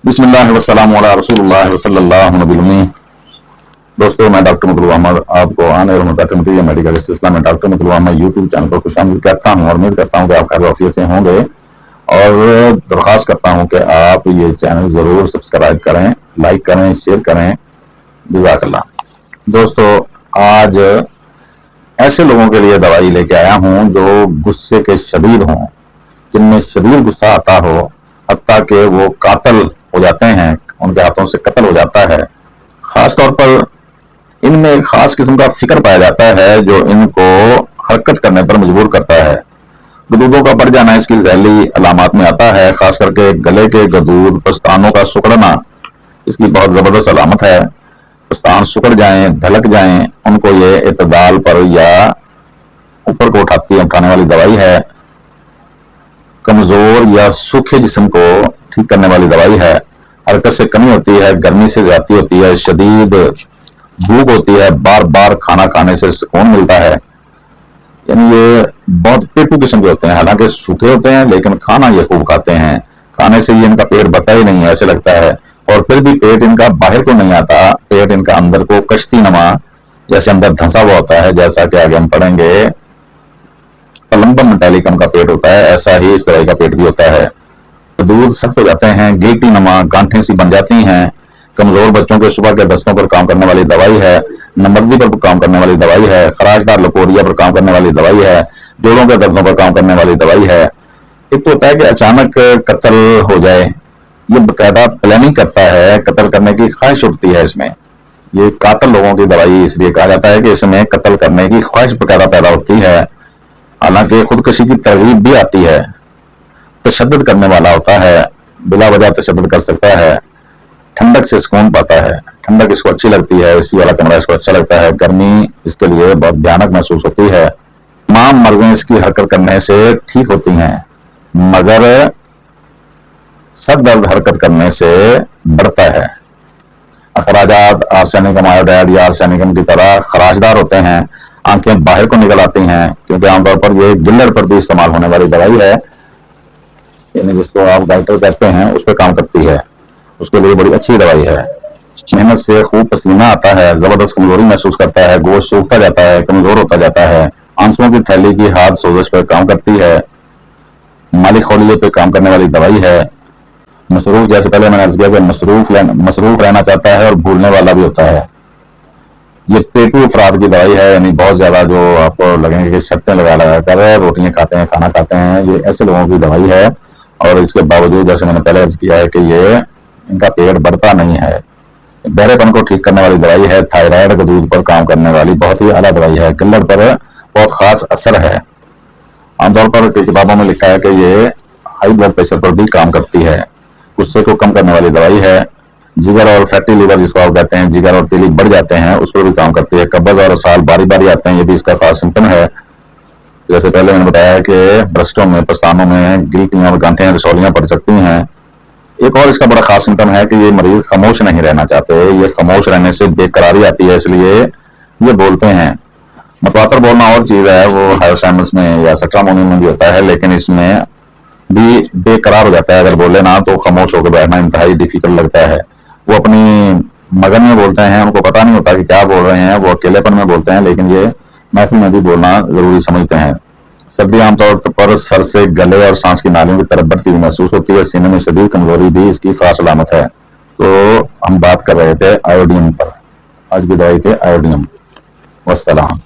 بسم اللہ والسلام علی رسول اللہ وصلی اللہ نبی المی۔ دوستو، میں ڈاکٹر مطلوب احمد آپ کو آن ایئر ہومیوپیتھی مٹیریل میڈیکل اسلام میں ڈاکٹر مطلوب احمد یوٹیوب چینل پر خوش آمدید کہتا ہوں اور امید کرتا ہوں کہ آپ خیر وعافیت سے ہوں گے، اور درخواست کرتا ہوں کہ آپ یہ چینل ضرور سبسکرائب کریں، لائک کریں، شیئر کریں۔ جزاک اللہ۔ دوستو، آج ایسے لوگوں کے لیے دوائی لے کے آیا ہوں جو غصے کے شدید ہوں، جن میں شدید غصہ آتا ہو، حتیٰ کہ وہ قاتل ہو جاتے ہیں، ان کے ہاتھوں سے قتل ہو جاتا ہے۔ خاص طور پر ان میں ایک خاص قسم کا فکر پایا جاتا ہے جو ان کو حرکت کرنے پر مجبور کرتا ہے۔ گدودوں کا بڑھ جانا اس کی ذیلی علامات میں آتا ہے، خاص کر کے گلے کے گدود، پستانوں کا سکڑنا اس کی بہت زبردست علامت ہے۔ پستان سکڑ جائیں، ڈھلک جائیں، ان کو یہ اعتدال پر یا اوپر کو اٹھانے والی دوائی ہے۔ کمزور یا سوکھے جسم کو ٹھیک کرنے والی دوائی ہے۔ حرکت سے کمی ہوتی ہے، گرمی سے زیادتی ہوتی ہے، شدید بھوک ہوتی ہے، بار بار کھانا کھانے سے سکون ملتا ہے۔ یعنی یہ بہت پیٹو قسم کے ہوتے ہیں، حالانکہ سوکھے ہوتے ہیں لیکن کھانا یہ خوب کھاتے ہیں، کھانے سے یہ ان کا پیٹ بھرتا ہی نہیں ایسے لگتا ہے، اور پھر بھی پیٹ ان کا باہر کو نہیں آتا، پیٹ ان کا اندر کو کشتی نما جیسے اندر دھنسا ہوا ہوتا ہے، جیسا کہ آگے ہم پڑھیں گے پلمبم مٹیلیکم کا پیٹ ہوتا ہے، ایسا ہی اس طرح کا پیٹ بھی ہوتا ہے۔ دودھ سخت ہو جاتے ہیں، گیٹی نما گانٹھیں سی بن جاتی ہیں۔ کمزور بچوں کے صبح کے دستوں پر کام کرنے والی دوائی ہے، نمبردی پر کام کرنے والی دوائی ہے، خراشدار لکوریا پر کام کرنے والی دوائی ہے، جوڑوں کے دردوں پر کام کرنے والی دوائی ہے۔ ایک تو ہوتا ہے کہ اچانک قتل ہو جائے، یہ باقاعدہ پلاننگ کرتا ہے، قتل کرنے کی خواہش اٹھتی ہے اس میں۔ یہ قاتل لوگوں کی دوائی اس لیے کہا جاتا ہے کہ اس میں قتل کرنے کی خواہش باقاعدہ پیدا ہوتی ہے، حالانکہ خودکشی کی ترغیب بھی آتی ہے۔ تشدد کرنے والا ہوتا ہے، بلا وجہ تشدد کر سکتا ہے۔ ٹھنڈک سے سکون پاتا ہے، ٹھنڈک اس کو اچھی لگتی ہے، اسی والا کمرہ اس کو اچھا لگتا ہے، گرمی اس کے لیے بہت بھیانک محسوس ہوتی ہے۔ تمام مرضیں اس کی حرکت کرنے سے ٹھیک ہوتی ہیں، مگر سر درد حرکت کرنے سے بڑھتا ہے۔ اخراجات آرسینکم آیوڈائڈ یا آرسینکم کی طرح خراشدار ہوتے ہیں، آنکھیں باہر کو نکل آتی ہیں، کیونکہ عام طور پر یہ گلڑ پر بھی استعمال ہونے والی دوائی ہے، یعنی جس کو آپ ڈاکٹر کہتے ہیں، اس پہ کام کرتی ہے، اس کے لیے بڑی اچھی دوائی ہے۔ محنت سے خوب پسینہ آتا ہے، زبردست کمزوری محسوس کرتا ہے، گوشت سوکھتا جاتا ہے، کمزور ہوتا جاتا ہے، آنسوؤں کی تھیلی کی ہاتھ سوزش پر کام کرتی ہے، مالی خولیے پہ کام کرنے والی دوائی ہے۔ مصروف، جیسے پہلے میں نے عرض کیا کہ مصروف رہنا چاہتا ہے اور بھولنے والا بھی ہوتا ہے۔ یہ پیٹو افراد کی دوائی ہے، یعنی بہت زیادہ جو آپ کو لگیں گے کہ شرطیں لگا کر روٹیاں کھاتے ہیں، کھانا کھاتے ہیں، یہ ایسے لوگوں کی دوائی ہے، اور اس کے باوجود جیسے میں نے پہلے عرض کیا ہے کہ یہ ان کا پیٹ بڑھتا نہیں ہے۔ بہرے پن کو ٹھیک کرنے والی دوائی ہے، تھائرائیڈ کے دودھ پر کام کرنے والی بہت ہی اعلیٰ دوائی ہے، گلڑ پر بہت خاص اثر ہے۔ عام طور پر کتابوں میں لکھا ہے کہ یہ ہائی بلڈ پریشر پر بھی کام کرتی ہے، غصے کو کم کرنے والی دوائی ہے۔ جگر اور فیٹی لیور جس کو آپ کہتے ہیں، جگر اور تیلی بڑھ جاتے ہیں، اس پر بھی کام کرتی ہے۔ قبض اور اسال باری باری آتے ہیں، یہ بھی اس کا خاص سمپٹم ہے۔ جیسے پہلے میں نے بتایا کہ برسٹوں میں، پستانوں میں گلٹیاں اور گانٹھیں رسولیاں پڑ سکتی ہیں۔ ایک اور اس کا بڑا خاص سمپٹم ہے کہ یہ مریض خاموش نہیں رہنا چاہتے، یہ خاموش رہنے سے بے قراری آتی ہے، اس لیے یہ بولتے ہیں۔ متواتر بولنا اور چیز ہے، وہ ہائیوسائمس میں یا سٹرامونیم میں بھی ہوتا ہے، لیکن اس میں بھی بے قرار ہو جاتا ہے، اگر بولے نا تو خاموش ہو کے بیٹھنا انتہائی ڈیفیکلٹ لگتا ہے۔ وہ اپنی مگن میں بولتے ہیں، ان کو پتہ نہیں ہوتا کہ کیا بول رہے ہیں، وہ اکیلے پن میں بولتے ہیں، لیکن یہ محفل میں بھی بولنا ضروری سمجھتے ہیں۔ سردی عام طور پر سر سے گلے اور سانس کی نالیوں کی طرف بڑھتی ہوئی محسوس ہوتی ہے، سینے میں شدید کمزوری بھی اس کی خاص علامت ہے۔ تو ہم بات کر رہے تھے آیوڈین پر، آج کی دوائی تھے آیوڈین۔ والسلام۔